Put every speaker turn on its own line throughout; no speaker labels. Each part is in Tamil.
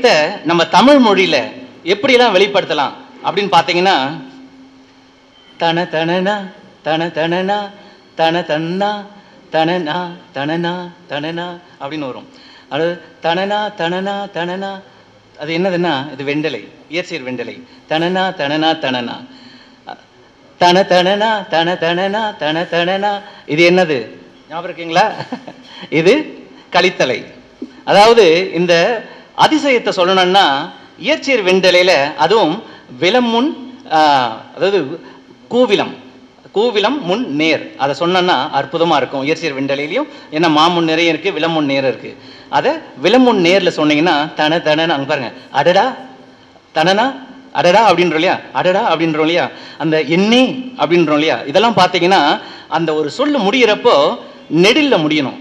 அதிசயத்தை நம்ம தமிழ் மொழியில எப்படிலாம் வெளிப்படுத்தலாம் அப்படின்னு பார்த்தீங்கன்னா, தன தனனா தன தனனா தன தன்னா தனனா தனனா தனனா அப்படின்னு வரும். அது தனனா தனனா தனனா, அது என்னதுன்னா இது வெண்டலை, இயற்சீர் வெண்டலை. தனனா தனனா தனனா தன தனனா தன தனனா தன தனனா, இது என்னது ஞாபகம் இருக்குங்களா? இது கலித்தலை. அதாவது இந்த அதிசயத்தை சொல்லணும்னா இயற்சீர் வெண்டலையில, அதுவும் விலமுன், அதாவது கூவிலம், கூவிலம் முன் நேர், அதை சொன்னா அற்புதமா இருக்கும். இயற்சீர் வெண்டலையிலையும் என்ன மாமுன் நிறைய இருக்கு, விலமுன் நேர் இருக்கு. அதை விலமுன் நேர்ல சொன்னீங்கன்னா தன தனன்னு அங்க பாருங்க, அடடா தனனா அடடா அப்படின்றோம் இல்லையா, அடடா அப்படின்றோம் இல்லையா, அந்த எண்ணி அப்படின்றோம் இல்லையா. இதெல்லாம் பார்த்தீங்கன்னா அந்த ஒரு சொல்லு முடிகிறப்போ நெடில்ல முடியணும்,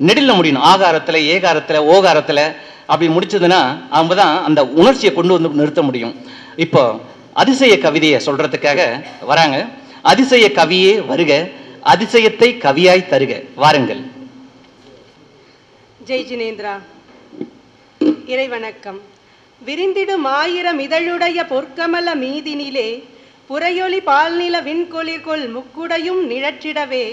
நெடில்ல முடியணும். ஆகாரத்துல, ஏகாரத்துல, ஓகாரத்துல அப்படி முடிச்சதுன்னா அவங்க தான் அந்த உணர்ச்சியை கொண்டு வந்து நிறுத்த முடியும். இப்போ அதிசய கவிதையை சொல்றதுக்காக வராங்க. அதிசய கவியே வருக, அதிசயத்தை கவியாய் தருக, வாருங்கள்.
ஜெய் ஜினேந்திரா. இறை வணக்கம். விரிந்திடும் ஆயிரம் இதழுடைய பொற்கமல மீதினிலே புறையொலி பால்நில விண்கொளிர்கொள் முக்குடையும் நிழற்றிடவே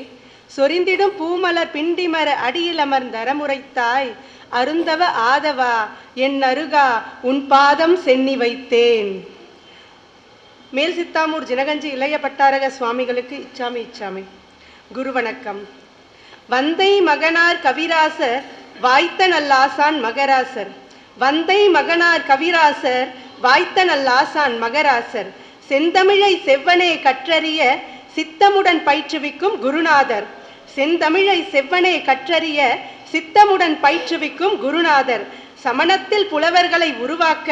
சொரிந்திடும் பூமலர் பிண்டிமர அடியில் அமர்ந்தரமுறைத்தாய் அருந்தவ ஆதவா என் அருகா உன் பாதம் சென்னி வைத்தேன். மேல் சித்தாமூர் ஜனகஞ்சி இளைய பட்டாரக சுவாமிகளுக்கு இச்சாமி இச்சாமி. குரு வணக்கம். வந்தை மகனார் கவிராசர் வாய்த்த நல்லாசான் மகராசர், வந்தை மகனார் கவிராசர் வாய்த்த நல்லாசான் மகராசர், செந்தமிழை செவ்வனே கற்றறிய சித்தமுடன் பயிற்றுவிக்கும் குருநாதர், செந்தமிழை செவ்வனே கற்றறிய சித்தமுடன் பயிற்றுவிக்கும் குருநாதர், சமணத்தில் புலவர்களை உருவாக்க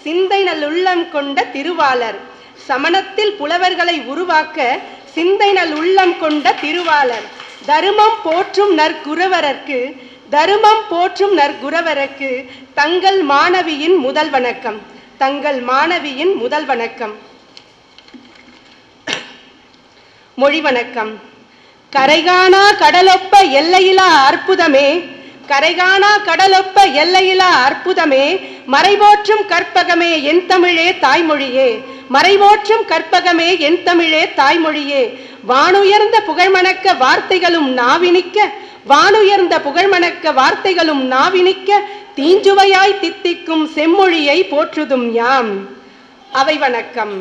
சிந்தை நல்லுள்ளம் கொண்ட திருவாளர், சமணத்தில் புலவர்களை உருவாக்க சிந்தை நல் உள்ளம் கொண்ட திருவாளர், தருமம் போற்றும் நற்குரவரற்கு, தருமம் போற்றும் நற்குரவரற்கு தங்கள் மாணவியின் முதல் வணக்கம், தங்கள் மாணவியின் முதல் வணக்கம். மொழி வணக்கம். கரைகாணா கடலொப்ப எல்லையிலா அற்புதமே, கரைகாணா கடலொப்ப எல்லையிலா அற்புதமே, மறைபோற்றும் கற்பகமே என் தமிழே தாய்மொழியே, மறைபோற்றும் கற்பகமே என் தமிழே தாய்மொழியே, வானுயர்ந்த புகழ்மணக்க வார்த்தைகளும் நாவினிக்க, வானுயர்ந்த புகழ்மணக்க வார்த்தைகளும் நாவினிக்க, தீஞ்சுவையாய் தித்திக்கும் செம்மொழியை போற்றுதும் யாம். அவை வணக்கம்.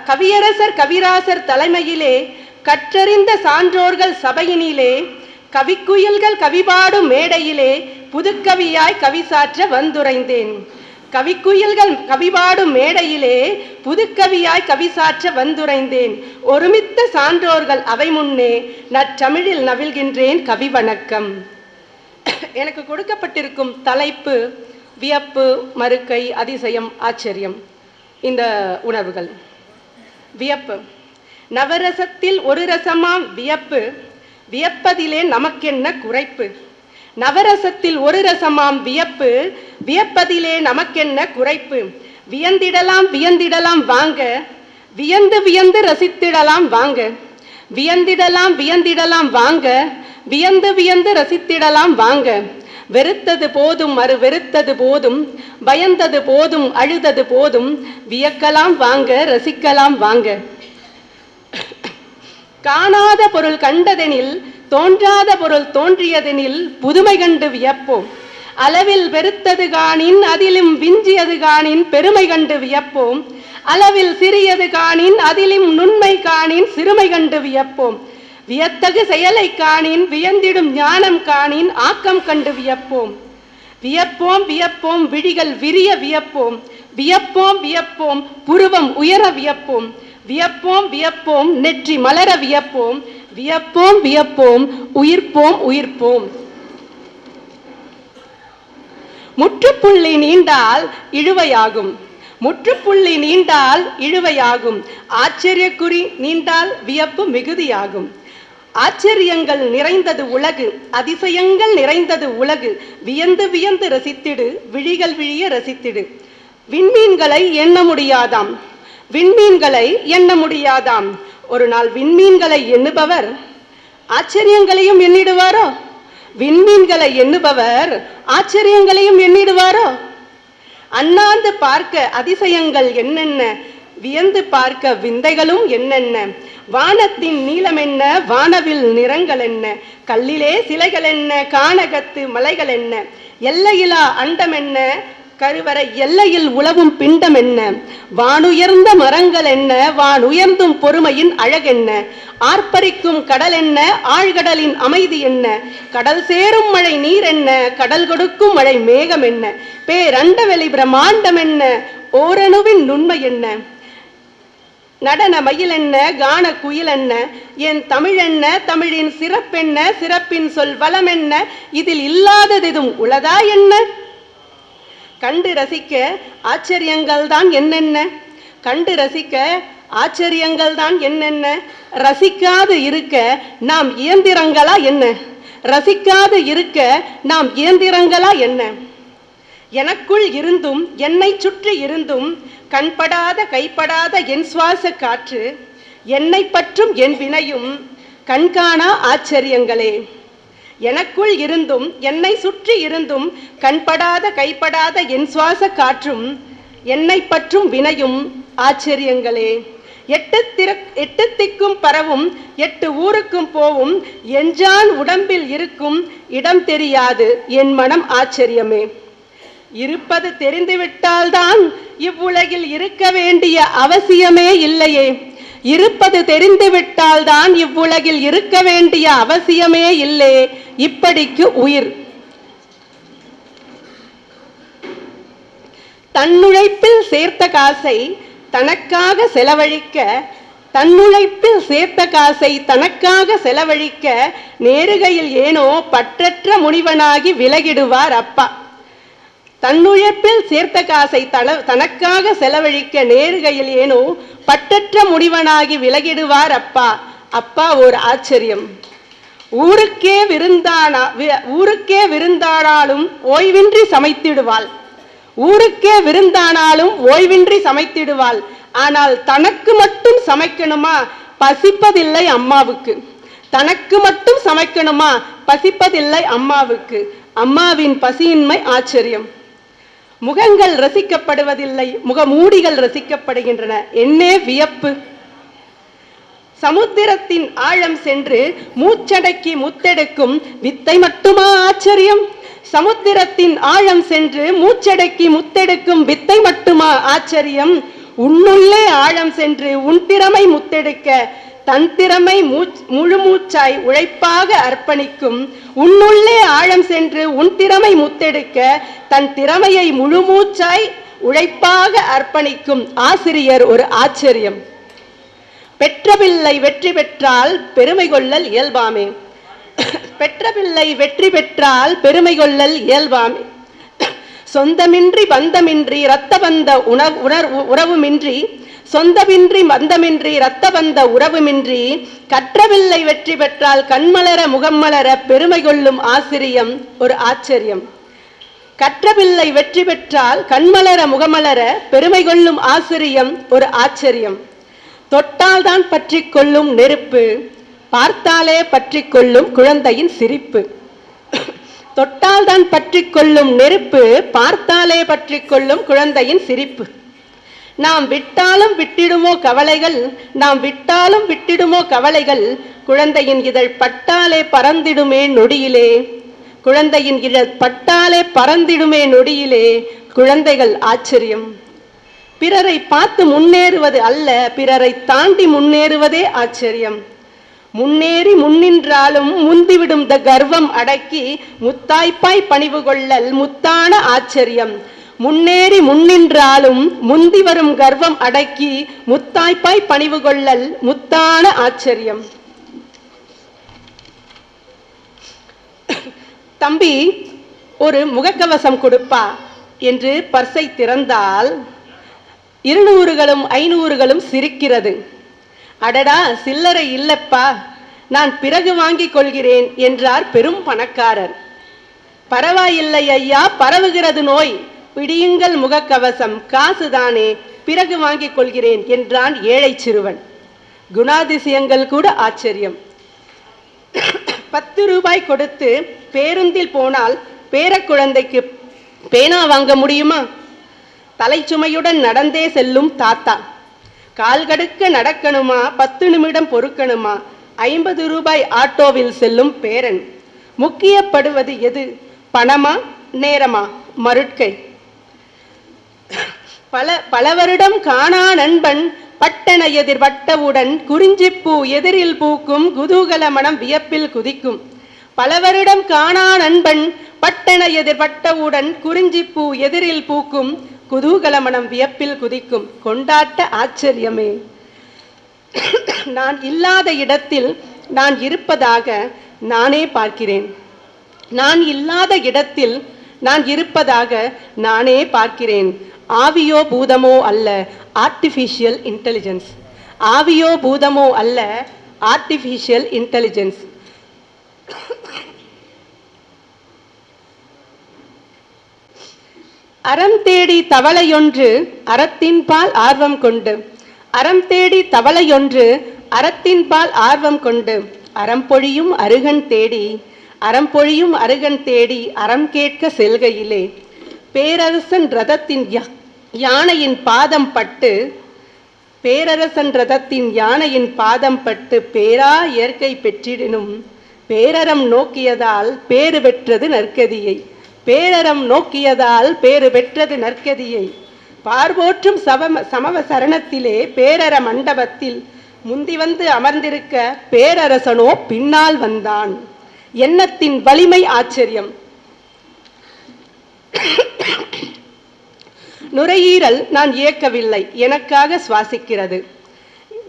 கவியரசர் கவிராசர் தலைமையிலே கற்றறிந்த சான்றோர்கள் சபையினிலே கவிக்குயில்கள் கவிபாடும் மேடையிலே புதுக்கவியாய் கவிசாற்ற வந்துரைந்தேன், கவிக்குயில்கள் கவிபாடும் மேடையிலே புதுக்கவியாய் கவிசாற்ற வந்துரைந்தேன், ஒருமித்த சான்றோர்கள் அவை முன்னே நற்றமிழில் நவில்கின்றேன் கவி வணக்கம். எனக்கு கொடுக்கப்பட்டிருக்கும் தலைப்பு வியப்பு, மறுக்கை, அதிசயம், ஆச்சரியம். இந்த உணர்வுகள். வியப்பு. நவரசத்தில் ஒரு ரசமாம் வியப்பு, வியப்பதிலே நமக்கென்ன குறைப்பு, நவரசத்தில் ஒரு ரசமாம் வியப்பு, வியப்பதிலே நமக்கென்ன குறைப்பு, வியந்திடலாம் வியந்திடலாம் வாங்க, வியந்து வியந்து ரசித்திடலாம் வாங்க, வியந்திடலாம் வியந்திடலாம் வாங்க, வியந்து வியந்து ரசித்திடலாம் வாங்க, வெறுத்தது போதும் மறு வெறுத்தது போதும், பயந்தது போதும் அழுதது போதும், வியக்கலாம் வாங்க ரசிக்கலாம் வாங்க. காணாத பொருள் கண்டதெனில், தோன்றாத பொருள் தோன்றியதெனில் புதுமை கண்டு வியப்போம், அளவில் வெறுத்தது காணின் அதிலும் விஞ்சியது காணின் பெருமை கண்டு வியப்போம், அளவில் சிறியது காணின் அதிலும் நுண்மை காணின் சிறுமை கண்டு வியப்போம், வியத்தகு செயலை காணின் வியந்திடும் ஞானம் காணின் ஆக்கம் கண்டு வியப்போம், வியப்போம் வியப்போம் விழிகள் விரிய வியப்போம், வியப்போம் வியப்போம் புருவம் உயர வியப்போம், வியப்போம் வியப்போம் நெற்றி மலர வியப்போம், வியப்போம் வியப்போம் உயிர்ப்போம் உயிர்ப்போம். முற்றுப்புள்ளி நீண்டால் இழுவையாகும், முற்றுப்புள்ளி நீண்டால் இழுவையாகும், ஆச்சரியக்குறி நீண்டால் வியப்பு மிகுதியாகும். ஆச்சரியங்கள் நிறைந்தது உலகு, அதிசயங்கள் நிறைந்தது உலகு, வியந்து வியந்து ரசித்திடு, விழிகள் விழிய ரசித்திடு. விண்மீன்களை எண்ண முடியாதாம், விண்மீன்களை எண்ண முடியாதாம். ஒரு நாள் விண்மீன்களை எண்ணுபவர் ஆச்சரியங்களையும் எண்ணிடுவாரோ? விண்மீன்களை எண்ணுபவர் ஆச்சரியங்களையும் எண்ணிடுவாரோ? அண்ணாந்து பார்க்க அதிசயங்கள் என்னென்ன, வியந்து பார்க்க விந்தைகளும் என்னென்ன, வானத்தின் நீளம் என்ன, வானவில் நிறங்கள் என்ன, கல்லிலே சிலைகள் என்ன, கானகத்து மலைகள் என்ன, எல்லையிலா அண்டம் என்ன, கருவறை எல்லையில் உலவும் பிண்டம் என்ன, வானுயர்ந்த மரங்கள் என்ன, வானுயர்ந்தும் பொறுமையின் அழகென்ன, ஆர்ப்பரிக்கும் கடல் என்ன, ஆழ்கடலின் அமைதி என்ன, கடல் சேரும் மழை நீர் என்ன, கடல் கொடுக்கும் மழை மேகம் என்ன, பேரண்டவெளி பிரம்மாண்டம் என்ன, ஓரணுவின் நுண்மை என்ன, நடன மயில் என்ன, கான குயில் என்ன, என் தமிழ் என்ன, தமிழின் சிறப்பென்ன, சிறப்பின் சொல் வளம் என்ன, இதில் இல்லாததும் உளதா என்ன? கண்டு ரசிக்க ஆச்சரியங்கள் தான் என்னென்ன, கண்டு ரசிக்க ஆச்சரியங்கள் தான் என்னென்ன, ரசிக்காது இருக்க நாம் இயந்திரங்களா என்ன, ரசிக்காது இருக்க நாம் இயந்திரங்களா என்ன? எனக்குள் இருந்தும் என்னை சுற்றி இருந்தும் கண்படாத கைப்படாத என் சுவாச காற்று, என்னை பற்றும் என் வினையும் கண்காணா ஆச்சரியங்களே. எனக்குள் இருந்தும் என்னை சுற்றி இருந்தும் கண்படாத கைப்படாத என் சுவாச காற்றும், என்னை பற்றும் வினையும் ஆச்சரியங்களே. எட்டு திக்கும் பரவும், 8 ஊருக்கும் போவும், எஞ்சான் உடம்பில் இருக்கும் இடம் தெரியாது என் மனம் ஆச்சரியமே. இருப்பது தெரிந்துவிட்டால்தான் இவ்வுலகில் இருக்க வேண்டிய அவசியமே இல்லையே, இருப்பது தெரிந்துவிட்டால்தான் இவ்வுலகில் இருக்க வேண்டிய அவசியமே இல்லை. இப்படிக்கு உயிர் தன்னுழைப்பில் சேர்த்த காசை தனக்காக செலவழிக்க, தன்னுழைப்பில் சேர்த்த காசை தனக்காக செலவழிக்க நேருகையில் ஏனோ பற்றற்ற முனிவனாகி விலகிடுவார் அப்பா. தன்னுழைப்பில் சேர்த்த காசை தனக்காக செலவழிக்க நேருகையில் ஏனோ பற்றற்ற முடிவனாகி விலகிடுவார் அப்பா. அப்பா ஒரு ஆச்சரியம். ஊருக்கே விருந்தானாலும் ஓய்வின்றி சமைத்திடுவாள், ஊருக்கே விருந்தானாலும் ஓய்வின்றி சமைத்திடுவாள். ஆனால் தனக்கு மட்டும் சமைக்கணுமா, பசிப்பதில்லை அம்மாவுக்கு. தனக்கு மட்டும் சமைக்கணுமா, பசிப்பதில்லை அம்மாவுக்கு. அம்மாவின் பசியின்மை ஆச்சரியம். முகங்கள் ரசிக்கப்படுவதில்லை, முகமூடிகள் ரசிக்கப்படுகின்றன. என்னே வியப்பு! சமுத்திரத்தின் ஆழம் சென்று மூச்சடக்கி முத்தெடுக்கும் வித்தை மட்டுமா ஆச்சரியம்? சமுத்திரத்தின் ஆழம் சென்று மூச்சடக்கி முத்தெடுக்கும் வித்தை மட்டுமா ஆச்சரியம்? உன்னுள்ளே ஆழம் சென்று உன் திறமை முத்தெடுக்க தன் திறமை முழு மூச்சாய் உழைப்பாக அர்ப்பணிக்கும், உன்னுள்ளே ஆழம் சென்று உன் திறமை முத்தெடுக்க தன் திறமையை முழு மூச்சாய் உழைப்பாக அர்ப்பணிக்கும் ஆசிரியர் ஒரு ஆச்சரியம். பெற்ற பிள்ளை வெற்றி பெற்றால் பெருமை கொள்ளல் இயல்பாமே, பெற்ற பிள்ளை வெற்றி பெற்றால் பெருமை கொள்ளல் இயல்பாமே. சொந்தமின்றி பந்தமின்றி இரத்த பந்த உறவுமின்றி, சொந்தமின்றி பந்தமின்றி இரத்த பந்த உறவுமின்றி கற்றவில்லை வெற்றி பெற்றால் கண்மலர முகம் மலர பெருமை கொள்ளும் ஆசிரியம் ஒரு ஆச்சரியம். கற்றவில்லை வெற்றி பெற்றால் கண்மலர முகமலர பெருமை கொள்ளும் ஆசிரியம் ஒரு ஆச்சரியம். தொட்டால் தான் பற்றி கொள்ளும் நெருப்பு, பார்த்தாலே பற்றி கொள்ளும் குழந்தையின் சிரிப்பு. தொட்டால் தான் பற்றி கொள்ளும் நெருப்பு, பார்த்தாலே பற்றி கொள்ளும் குழந்தையின் சிரிப்பு. நாம் விட்டாலும் விட்டிடுமோ கவலைகள், நாம் விட்டாலும் விட்டிடுமோ கவலைகள், குழந்தையின் இதழ் பட்டாலே பறந்திடுமே நொடியிலே, குழந்தையின் இதழ் பட்டாலே பறந்திடுமே நொடியிலே. குழந்தைகள் ஆச்சரியம். பிறரை பார்த்து முன்னேறுவது அல்ல, பிறரை தாண்டி முன்னேறுவதே ஆச்சரியம். முன்னேறி முன்னின்றாலும் முந்திவிடும் கர்வம் அடக்கி முத்தாய்ப்பாய் பணிவு கொள்ளல் முத்தான ஆச்சரியம். முன்னேறி முன்னின்றாலும் முந்தி வரும் கர்வம் அடக்கி முத்தாய்ப்பாய் பணிவு கொள்ளல் முத்தான ஆச்சரியம். தம்பி ஒரு முகக்கவசம் கொடுப்பா என்று பர்சை திறந்தால் 200களும் 500களும் சிரிக்கிறது. அடடா சில்லறை இல்லப்பா, நான் பிறகு வாங்கிக் கொள்கிறேன் என்றார் பெரும் பணக்காரர். பரவாயில்லை ஐயா, பரவுகிறது நோய், பிடியுங்கள் முகக்கவசம், காசுதானே, பிறகு வாங்கிக் கொள்கிறேன் என்றான் ஏழை சிறுவன். குணாதிசயங்கள் கூட ஆச்சரியம். 10 ரூபாய் கொடுத்து பேருந்தில் போனால் பேரக்குழந்தைக்கு பேனா வாங்க முடியுமா? தலைச்சுமையுடன் நடந்தே செல்லும் தாத்தா. கால்கடுக்க நடக்கணுமா, 10 நிமிடம் பொறுக்கணுமா, 50 ரூபாய் ஆட்டோவில் செல்லும் பேரன். முக்கியப்படுவது எது? பணமா நேரமா? மருட்கை. பல வருடம் காணா நண்பன் பட்டன எதிர்பட்டவுடன் குறிஞ்சிப்பூ எதிரில் பூக்கும் குதூகல மனம் வியப்பில் குதிக்கும். பல வருடம் காணா நண்பன் பட்டன எதிர்பட்டவுடன் குறிஞ்சிப்பூ எதிரில் பூக்கும் குதூகல மனம் வியப்பில் குதிக்கும். கொண்டாட்ட ஆச்சரியமே. நான் இல்லாத இடத்தில் நான் இருப்பதாக நானே பார்க்கிறேன். நான் இல்லாத இடத்தில் நான் இருப்பதாக நானே பார்க்கிறேன். ஆவியோ பூதமோ அல்ல, ஆர்டிஃபிஷியல் இன்டெலிஜென்ஸ். ஆவியோ பூதமோ அல்ல, ஆர்டிஃபிஷியல் இன்டெலிஜென்ஸ். அறம் தேடி தவளையொன்று அறத்தின்பால் ஆர்வம் கொண்டு, அறம் தேடி தவளையொன்று அறத்தின்பால் ஆர்வம் கொண்டு, அறம் பொழியும் அருகன் தேடி, அறம் பொழியும் அருகன் தேடி அறம் கேட்க செல்கையிலே பேரரசன் ரதத்தின் யானையின் பாதம் பட்டு, பேரரசன் ரதத்தின் யானையின் பாதம் பட்டு பேரா இயற்கை பெற்றிடினும் பேரறம் நோக்கியதால் பேறு பெற்றது நற்கதியை. பேரறம் நோக்கியதால் பேறு பெற்றது நற்கதியை. பார்வோற்றும் சமவ சரணத்திலே பேரற மண்டபத்தில் முந்தி வந்து அமர்ந்திருக்க பேரரசனோ பின்னால் வந்தான். எண்ணத்தின் வலிமை ஆச்சரியம். நுரையீரல் நான் இயக்கவில்லை, எனக்காக சுவாசிக்கிறது.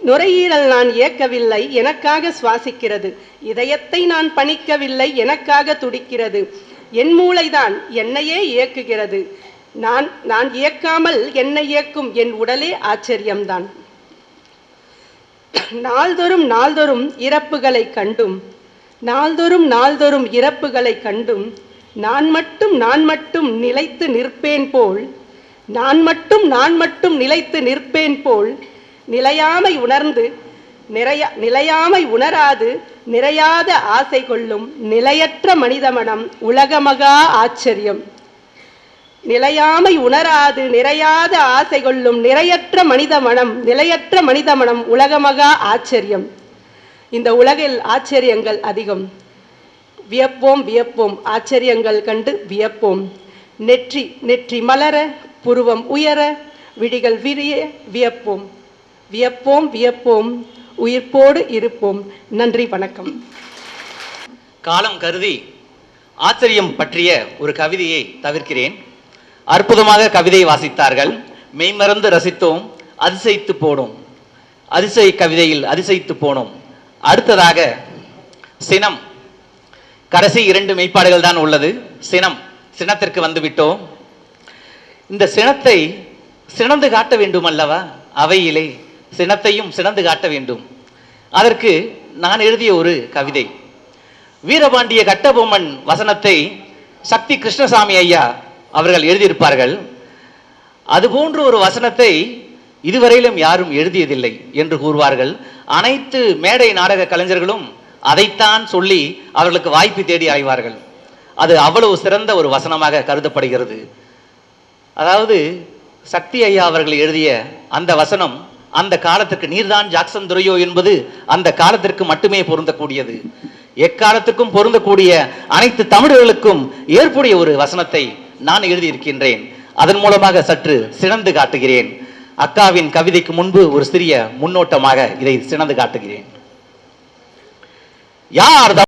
நுரையீரல் நான் இயக்கவில்லை, எனக்காக சுவாசிக்கிறது. இதயத்தை நான் பணிக்கவில்லை, எனக்காக துடிக்கிறது. என் மூளைதான் என்னையே இயக்குகிறது. நான் இயக்காமல் என்னை இயக்கும் என் உடலே ஆச்சரியம்தான். நாள்தோறும் நாள்தோறும் இறப்புகளை கண்டும், நாள்தோறும் நாள்தோறும் இறப்புகளை கண்டும் நான் மட்டும் நிலைத்து நிற்பேன் போல், நான் மட்டும் நிலைத்து நிற்பேன் போல் நிலையாமை உணர்ந்து நிலையாமை உணராது நிறையாத ஆசை கொள்ளும் நிலையற்ற மனித மனம் உலகமகா ஆச்சரியம். நிலையாமை உணராது நிறையாத ஆசை கொள்ளும் நிறையற்ற மனித மனம், நிலையற்ற மனித மனம் உலகமகா ஆச்சரியம். இந்த உலகில் ஆச்சரியங்கள் அதிகம். வியப்போம் வியப்போம், ஆச்சரியங்கள் கண்டு வியப்போம். நெற்றி மலர, புருவம் உயர, விழிகள் விரிய வியப்போம். வியப்போம் வியப்போம், உயிர்ப்போடு இருப்போம். நன்றி, வணக்கம்.
காலம் கருதி ஆச்சரியம் பற்றிய ஒரு கவிதையை தவிர்க்கிறேன். அற்புதமாக கவிதை வாசித்தார்கள். மெய்மறந்து ரசித்தோம், அதிசயித்து போனோம். அதிசய கவிதையில் அதிசயித்து போனோம். அடுத்ததாக சினம். கடைசி 2 மெய்ப்பாடுகள் தான் உள்ளது. சினத்திற்கு வந்துவிட்டோம். இந்த சினத்தை சினந்து காட்ட வேண்டும் அல்லவா? அவையிலே சினத்தையும் சினந்து காட்ட வேண்டும். அதற்கு நான் எழுதிய ஒரு கவிதை. வீரபாண்டிய கட்டபொம்மன் வசனத்தை சக்தி கிருஷ்ணசாமி ஐயா அவர்கள் எழுதியிருப்பார்கள். அதுபோன்று ஒரு வசனத்தை இதுவரையிலும் யாரும் எழுதியதில்லை என்று கூறுவார்கள். அனைத்து மேடை நாடக கலைஞர்களும் அதைத்தான் சொல்லி அவர்களுக்கு வாய்ப்பு தேடி அலைவார்கள். அது அவ்வளவு சிறந்த ஒரு வசனமாக கருதப்படுகிறது. அதாவது சக்தி ஐயா அவர்கள் எழுதிய அந்த வசனம் அந்த காலத்திற்கு, நீர்தான் ஜாக்சன் துரையோ என்பது அந்த காலத்திற்கு மட்டுமே பொருந்தக்கூடியது. எக்காலத்துக்கும் பொருந்தக்கூடிய அனைத்து தமிழர்களுக்கும் ஏற்புடைய ஒரு வசனத்தை நான் எழுதியிருக்கின்றேன். அதன் மூலமாக சற்று சினந்து காட்டுகிறேன். அக்காவின் கவிதைக்கு முன்பு ஒரு சிறிய முன்னோட்டமாக இதை சினந்து காட்டுகிறேன். யார்